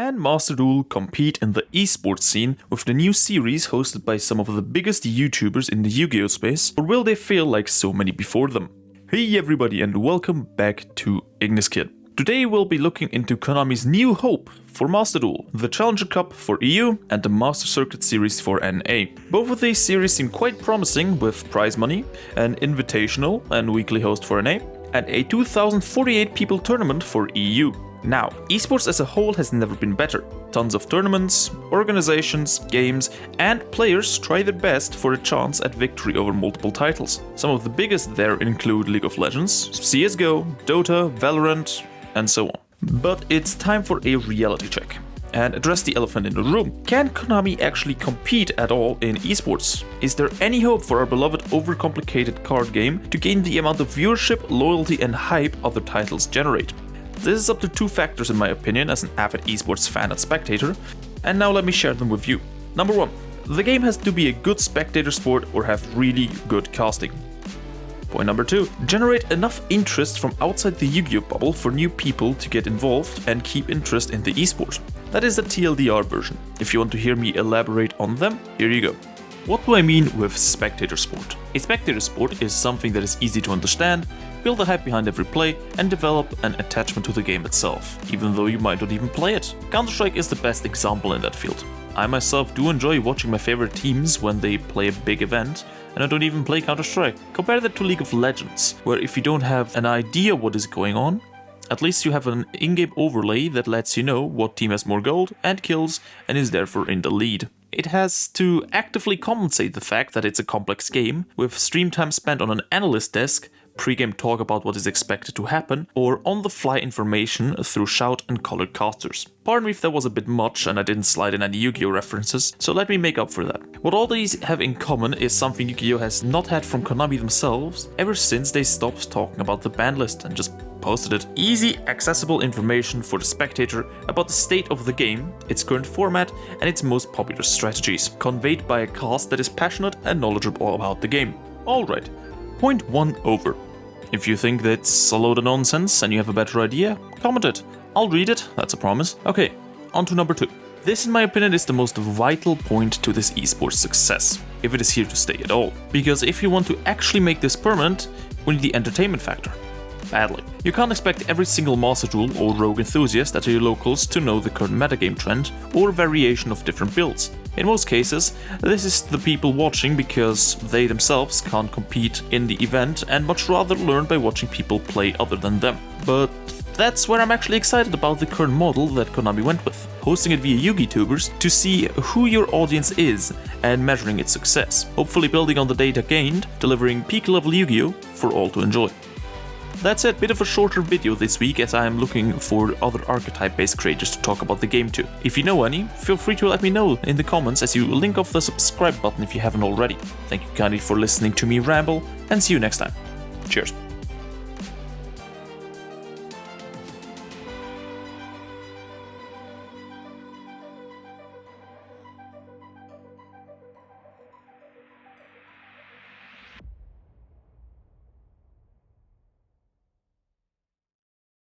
Can Master Duel compete in the esports scene with the new series hosted by some of the biggest YouTubers in the Yu-Gi-Oh space, or will they fail like so many before them? Hey everybody and welcome back to Igniskidd. Today we'll be looking into Konami's new hope for Master Duel, the Challenger Cup for EU and the Master Circuit series for NA. Both of these series seem quite promising with prize money, an invitational and weekly host for NA, and a 2048 people tournament for EU. Now, esports as a whole has never been better. Tons of tournaments, organizations, games, and players try their best for a chance at victory over multiple titles. Some of the biggest there include League of Legends, CSGO, Dota, Valorant, and so on. But it's time for a reality check and address the elephant in the room. Can Konami actually compete at all in esports? Is there any hope for our beloved overcomplicated card game to gain the amount of viewership, loyalty, and hype other titles generate? This is up to two factors in my opinion as an avid esports fan and spectator, and now let me share them with you. Number one, the game has to be a good spectator sport or have really good casting. Point number two, generate enough interest from outside the Yu-Gi-Oh bubble for new people to get involved and keep interest in the esport. That is the TLDR version. If you want to hear me elaborate on them, here you go. What do I mean with spectator sport? A spectator sport is something that is easy to understand, build a hype behind every play, and develop an attachment to the game itself, even though you might not even play it. Counter-Strike is the best example in that field. I myself do enjoy watching my favorite teams when they play a big event, and I don't even play Counter-Strike. Compare that to League of Legends, where if you don't have an idea what is going on, at least you have an in-game overlay that lets you know what team has more gold and kills and is therefore in the lead. It has to actively compensate the fact that it's a complex game, with stream time spent on an analyst desk, pre-game talk about what is expected to happen, or on-the-fly information through shout and colored casters. Pardon me if that was a bit much and I didn't slide in any Yu-Gi-Oh references, so let me make up for that. What all these have in common is something Yu-Gi-Oh has not had from Konami themselves ever since they stopped talking about the ban list and just posted it. Easy, accessible information for the spectator about the state of the game, its current format, and its most popular strategies, conveyed by a cast that is passionate and knowledgeable about the game. Alright, point one over. If you think that's a load of nonsense and you have a better idea, comment it. I'll read it, that's a promise. Okay, on to number two. This in my opinion is the most vital point to this esports success, if it is here to stay at all. Because if you want to actually make this permanent, we need the entertainment factor. Badly. You can't expect every single Master Duel or Rogue enthusiast at your locals to know the current metagame trend or variation of different builds. In most cases, this is the people watching because they themselves can't compete in the event and much rather learn by watching people play other than them. But that's where I'm actually excited about the current model that Konami went with, hosting it via YugiTubers to see who your audience is and measuring its success, hopefully building on the data gained, delivering peak level Yu-Gi-Oh for all to enjoy. That's it, bit of a shorter video this week as I am looking for other archetype-based creators to talk about the game too. If you know any, feel free to let me know in the comments as you link off the subscribe button if you haven't already. Thank you kindly for listening to me ramble, and see you next time. Cheers.